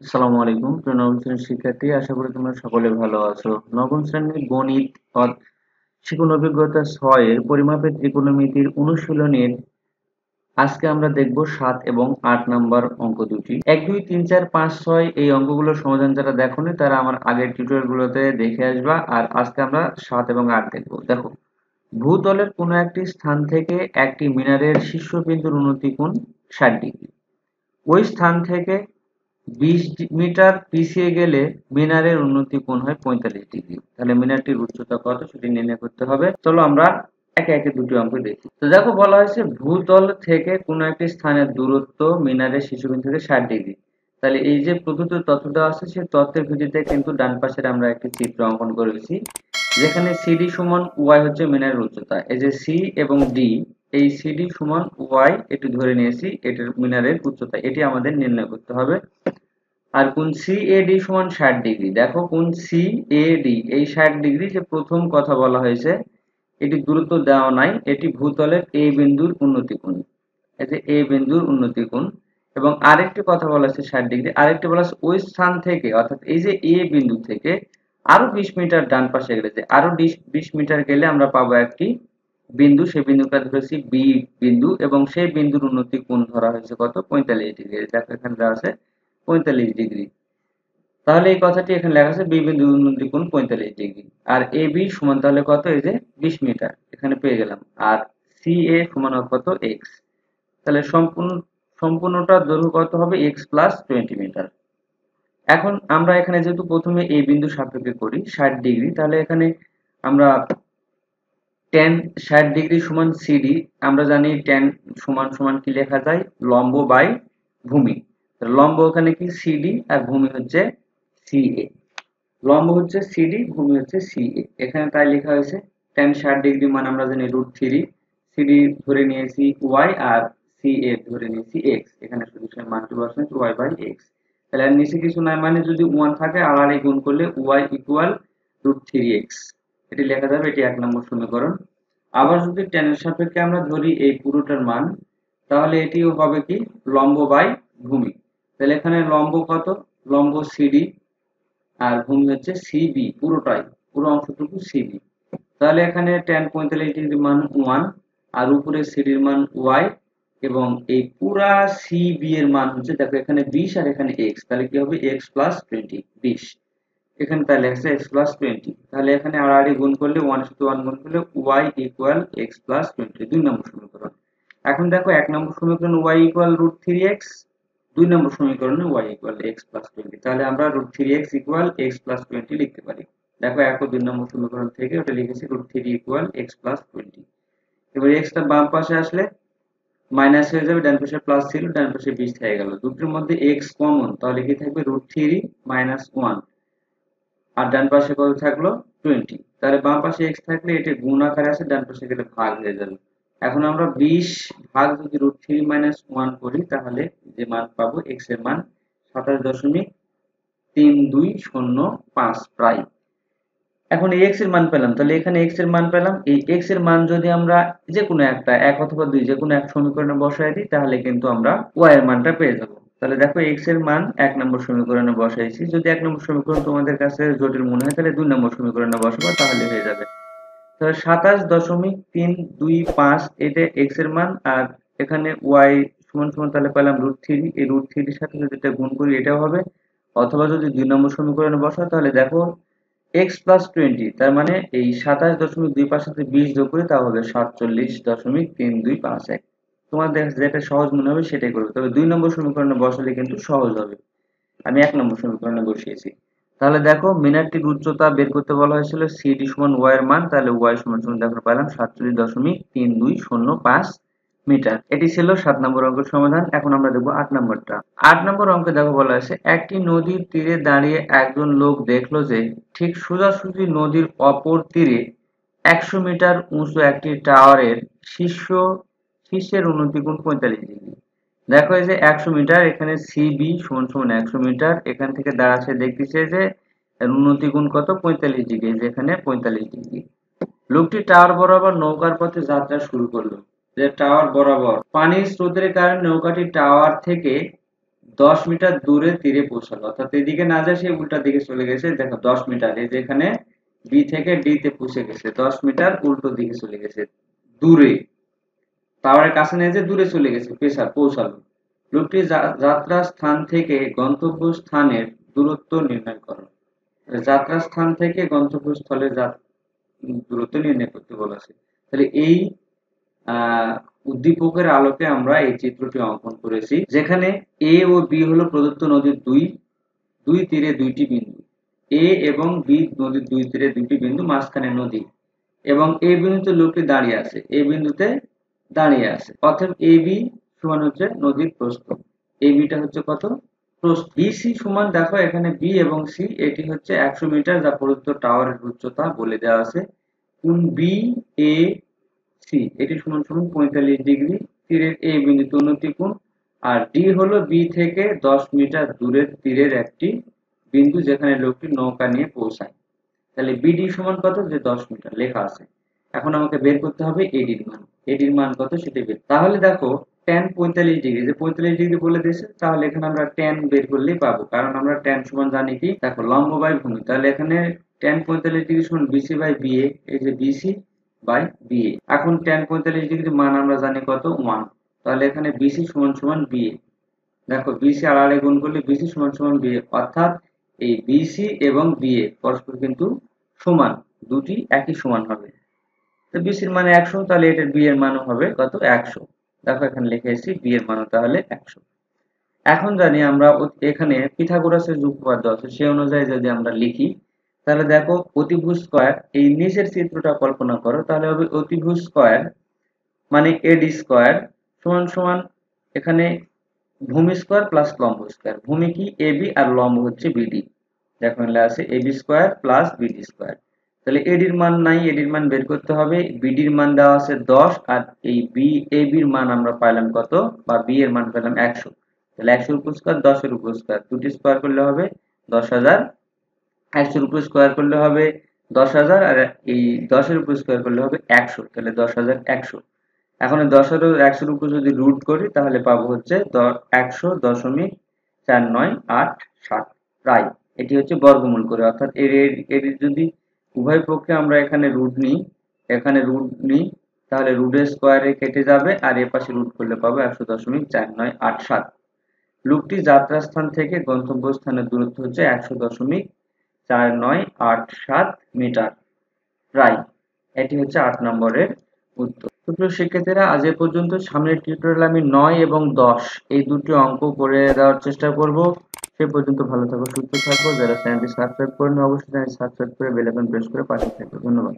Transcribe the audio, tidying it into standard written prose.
আসসালামু আলাইকুম প্রিয় নবম শ্রেণীর শিক্ষার্থী, আশা করি তোমরা সকলে ভালো আছো। নবম শ্রেণীর গণিত শিখন অভিজ্ঞতা 6 এর পরিমাপের ত্রিকোণমিতির অনুশীলনের আজকে আমরা দেখব 7 এবং 8 নাম্বার অঙ্ক দুটি। 1 2 3 4 5 6 এই অঙ্কগুলোর সমাধান যারা দেখোনি তারা আমার আগের টিউটোরিয়ালগুলোতে দেখে আসবা। আর আজকে আমরা 7 এবং 8 দেখব। দেখো, ভূতলের কোনো একটি স্থান থেকে একটি মিনারের শীর্ষবিন্দুর উন্নতি কোণ 60 ডিগ্রি। ওই স্থান থেকে 20 মিটার পিছিয়ে গেলে মিনারের উন্নতি কোণ হয় 45 ডিগ্রি। তাহলে মিনারটির উচ্চতা কত সেটি নির্ণয় করতে হবে। চলো আমরা একে একে দুটি অঙ্ক দেখি। তো দেখো, বলা হয়েছে ভূতল থেকে কোনো একটি স্থানের দূরত্ব মিনারের শীর্ষবিন্দু থেকে 60 ডিগ্রি। তাহলে এই যে প্রদত্ত তথ্য দেওয়া আছে সেই তথ্যের ভিত্তিতে কিন্তু ডান পাশের আমরা একটি চিত্র অঙ্কন করেছি, যেখানে সিডি সমান ওয়াই হচ্ছে মিনারের উচ্চতা। এই যে সি এবং ডি, এই সিডি সমান ওয়াই এটি ধরে নিয়েছি, এটির মিনারের উচ্চতা, এটি আমাদের নির্ণয় করতে হবে। আর কোণ সিএডি সমান 60 ডিগ্রি। দেখো, কোণ সিএডি এই 60 ডিগ্রি যে প্রথম কথা বলা হয়েছে, এটি দূরত্ব দেওয়া নাই, এটি ভূতলের এ বিন্দুর উন্নতি কোণ। এই যে এ বিন্দুর উন্নতি কোণ। এবং আরেকটি কথা বলা হয়েছে 60 ডিগ্রি, আরেকটি বলা হয়েছে ওই স্থান থেকে, অর্থাৎ এই যে এ বিন্দু থেকে আরো 20 মিটার ডান পাশে গেলে, যে আরো 20 মিটার গেলে আমরা পাবো একটি বিন্দু, সেই বিন্দুটা ধরেছি বি বিন্দু, এবং সেই বিন্দুর উন্নতি কোণ ধরা হয়েছে কত, 45 ডিগ্রি। দেখো এখানে দেওয়া আছে 45 ডিগ্রি। তাহলে এই কথাটি এখানে লেখা আছে বি বিন্দু উন্নতি কোণ 45 ডিগ্রি। আর এ বি সমান তাহলে কত, এই যে 20 মিটার এখানে পেয়ে গেলাম। আর সি এ সমান কত, এক্স। তাহলে সম্পূর্ণটার দৈর্ঘ্য কত হবে, এক্স প্লাস 20 মিটার। এখন আমরা এখানে যেহেতু প্রথমে এই বিন্দু সাপেক্ষে করি 60 ডিগ্রি, তাহলে এখানে আমরা tan 60 ডিগ্রি সমান সিডি, আমরা জানি tan সমান সমান কি লেখা যায়, লম্ব বাই ভূমি। লম্ব ওখানে কি সিডি, আর ভূমি হচ্ছে সিএ। লম্ব হচ্ছে সিডি, ভূমি হচ্ছে সিএ। এখানে তাই লেখা হয়েছে tan 60 ডিগ্রি মান আমরা জানি √3, সিডি ধরে নিয়েছি ওয়াই, আর সিএ ধরে নিয়েছি এক্স। এখানে সূত্রের মানটি বসাচ্ছি ওয়াই বাই এক্স। তাহলে আর নিচে কিছু নাই, মানে যদি 1 থাকে আর এই গুণ করলে ওয়াই ইকুয়াল √3x, এটি লেখা যাবে। এটি 1 নম্বর সমীকরণ। আবার যদি tan এর সাপেক্ষে আমরা ধরি এই পুরোটার মান, তাহলে এটিও হবে কি, লম্ব বাই ভূমি। তাহলে এখানে লম্ব কত, লম্ব সিডি, আর ভূমি হচ্ছে সিবি, পুরোটাই, পুরো অংশটুকু সিবি। তাহলে এখানে tan 45 ডিগ্রির মান 1, আর উপরে সিডির মান ওয়াই, এবং এই পুরা সিবি এর মান হচ্ছে, দেখো এখানে 20 আর এখানে এক্স, তাহলে কি হবে, এক্স প্লাস 20, 20 এখানে তাহলে আছে এক্স প্লাস 20। তাহলে এখানে আড়াআড়ি গুণ করলে 1 সাথে 1 গুণ করলে ওয়াই ইকুয়াল এক্স প্লাস 20, 2 নম্বর সমীকরণ। এখন দেখো 1 নম্বর সমীকরণ ওয়াই ইকুয়াল √3x, 2 নম্বর সমীকরণে y ইকুয়াল x প্লাস 20। তাহলে আমরা √3x ইকুয়াল x প্লাস 20 লিখতে পারি। দেখো 1 ও 2 নম্বর সমীকরণ থেকে ওটা লিখেছি √3 ইকুয়াল x প্লাস 20। এবার x টা বাম পাশে আসলে মাইনাস হয়ে যাবে, ডান পাশে প্লাস ছিল, ডান পাশে 20 থেকে গেল, দুটোর মধ্যে x কমন, তাহলে কি থাকবে √3 মাইনাস 1, আর ডান পাশে কত থাকলো 20। তাহলে বাম পাশে x থাকলে এটা গুণ আকারে আছে, ডান পাশে গেলে ভাগ হয়ে যাবে। এখন আমরা 20 ভাগ যদি √3 মাইনাস 1 করি, তাহলে যে মান পাবো x এর মান 27.3205 প্রায়। এখন এই x এর মান পেলাম, তাহলে এখানে x এর মান পেলাম। এই x এর মান যদি আমরা যে কোনো একটা 1 অথবা 2 যে কোনো এক সমীকরণে বসাই দিই, তাহলে কিন্তু আমরা y এর মানটা পেয়ে যাব। তাহলে দেখো x এর মান 1 নম্বর সমীকরণে বসাইছি। যদি 1 নম্বর সমীকরণ তোমাদের কাছে জটিল মনে হয়, তাহলে 2 নম্বর সমীকরণে বসাবো, তাহলে হয়ে যাবে। তাহলে 27.325 এটা x এর মান, আর এখানে y সমান সমান তাহলে পেলাম √3, এই √3 এর সাথে যদি এটা গুণ করি এটাও হবে। অথবা যদি 2 নম্বর সমীকরণে বসাও, তাহলে দেখো x প্লাস 20, তার মানে এই 27.25 সাথে 20 যোগ করে তা হবে 47.3251। তোমাদের যেটা সহজ মনে হবে সেটাই করবে, তবে 2 নম্বর সমীকরণে বসালে কিন্তু সহজ হবে। আমি 1 নম্বর সমীকরণে বসিয়েছি। তাহলে দেখো, মিনারটির উচ্চতা বের করতে বলা হয়েছিল সিডি সমান ওয়াই এর মান, তাহলে ওয়াই সমান সমান দেখো পেলাম 47.3205 মিটার। এটি ছিল 7 নম্বর অঙ্কের সমাধান। এখন আমরা দেখব 8 নম্বরটা। 8 নম্বর অঙ্কে দেখো বলা আছে একটি নদীর তীরে দাঁড়িয়ে একজন লোক দেখলো যে ঠিক সোজাসুজি নদীর অপর তীরে 100 মিটার উঁচু একটি টাওয়ারের শীর্ষের উন্নতি কোণ 45 ডিগ্রি। দেখো এই যে 100 মিটার, এখানে সিবি সমান সমান 100 মিটার, এখান থেকে দাঁড়াচ্ছে দেখতেছে যে এর উন্নতি কোণ কত, 45 ডিগ্রি, যেখানে 45 ডিগ্রি। লোকটি টাওয়ার বরাবর নৌকার পথে যাত্রা শুরু করলো। যে টাওয়ার বরাবর পানির স্রোতের কারণে নৌকাটি টাওয়ার থেকে 10 মিটার দূরে তীরে পৌঁছালো, অর্থাৎ এদিকে না যায় সে উল্টা দিকে চলে গেছে। দেখো 10 মিটার, এই যেখানে বি থেকে ডি তে পৌঁছে গেছে, 10 মিটার উল্টো দিকে চলে গেছে দূরে, টাওয়ারের কাছে নেই যে দূরে চলে গেছে, পৌঁছালো। লোকটি যাত্রা স্থান থেকে গন্তব্য স্থানের দূরত্ব নির্ণয় করো। যাত্রা স্থান থেকে গন্তব্যস্থলে দূরত্ব নির্ণয় করতে বলেছে। তাহলে এই উদ্দীপকের আলোকে আমরা এই চিত্রটি অঙ্কন করেছি, যেখানে এ ও বি হলো প্রদত্ত নদীর দুই তীরে দুইটি বিন্দু। এ এবং বি নদীর দুই তীরে দুইটি বিন্দু, মাঝখানে নদী, এবং এই বিন্দুতে লোকটি দাঁড়িয়ে আছে, এই বিন্দুতে দাঁড়িয়ে আছে। অর্থাৎ এ বি সমান হচ্ছে নদীর প্রস্থ, এ বিটা হচ্ছে কত, প্রস্থ। বিসি সমান, দেখো এখানে বি এবং সি এটি হচ্ছে 100 মিটার, যা প্রদত্ত টাওয়ারের উচ্চতা বলে দেওয়া আছে। কোণ বি এ সি এটি সমান সমান 45 ডিগ্রি, তীরের এ বিন্দুতে উন্নতি কোণ। আর ডি হলো বি থেকে 10 মিটার দূরের তীরের একটি বিন্দু, যেখানে লোকটি নৌকা নিয়ে পৌঁছায়। তাহলে বিডি সমান কত, যে 10 মিটার লেখা আছে। এখন আমাকে বের করতে হবে এডির মান, এডির মান কত সেটা বের। তাহলে দেখো tan 45 ডিগ্রি, যে 45 ডিগ্রি বলে দিয়েছে, তাহলে এখানে আমরা tan বের করলেই পাবো, কারণ আমরা tan সমান জানি কি, দেখো লম্ব বাই ভূমি। তাহলে এখানে tan 45 ডিগ্রি সমান বিসি বাই বিএ, এই যে বিসি বাই বিএ। এখন tan 45 ডিগ্রি মান আমরা জানি কত, 1। তাহলে এখানে বিসি সমান সমান বিএ, দেখো বিসি আড়াআড়ি গুণ করলে বিসি সমান সমান বিএ, অর্থাৎ এই বিসি এবং বিএ পরস্পর কিন্তু সমান, দুটি একই সমান হবে। তো বিসির মান 100, তাহলে এটার বি এর মানও হবে কত, 100। দেখো এখানে লিখে এসেছি বি এর মানও তাহলে 100। এখন জানি আমরা এখানে পিথাগোরাসের যে উপপাদ্য আছে সেই অনুযায়ী যদি আমরা লিখি, তাহলে দেখো অতিভুজ স্কয়ার, এই নিচের চিত্রটা কল্পনা করো, তাহলে হবে অতিভুজ স্কয়ার মানে এডি স্কয়ার সমান সমান এখানে ভূমি স্কয়ার প্লাস লম্ব স্কয়ার। ভূমি কি, এবি, আর লম্ব হচ্ছে বিডি। দেখো এখানে আছে AB square plus BD square. তাহলে এডির মান নাই, এডির মান বের করতে হবে। বিডির মান দেওয়া আছে 10, আর এই এবির মান আমরা পাইলাম কত, বা বি এর মান পেলাম 100। তাহলে 100 এর উপর স্কয়ার, 10 এর উপর স্কয়ার, দুটি স্কয়ার করলে হবে 10,000। 100 এর উপর স্কয়ার করলে হবে 10,000, আর এই 10 এর উপর স্কয়ার করলে হবে 100, তাহলে 10,100। এখন 10 এর 100 এর উপর যদি রুট করি, তাহলে পাবো হচ্ছে 100.4987 প্রায়। এটি হচ্ছে বর্গমূল করে, অর্থাৎ এর যদি উভয় পক্ষে আমরা এখানে রুট নিই, তাহলে রুটের স্কয়ারে কেটে যাবে, আর এর পাশে রুট করলে পাবো 100.4987। লোকটি যাত্রাস্থান থেকে গন্তব্যস্থানের দূরত্ব হচ্ছে 100.4987 মিটার প্রায়। এটি হচ্ছে 8 নম্বরের উত্তর। সুপ্রিয় শিক্ষার্থীরা, আজ এ পর্যন্ত। সামনের টিউটোরিয়ালে আমি 9 এবং 10 এই দুটি অঙ্ক করে দেওয়ার চেষ্টা করব। সে পর্যন্ত ভালো থাকো, সুস্থ থাকো। যারা চ্যানেলটি সাবস্ক্রাইব করেনি অবশ্যই চ্যানেলটি সাবস্ক্রাইব করে বেল আইকন প্রেস করে পাশে থাকবে। ধন্যবাদ।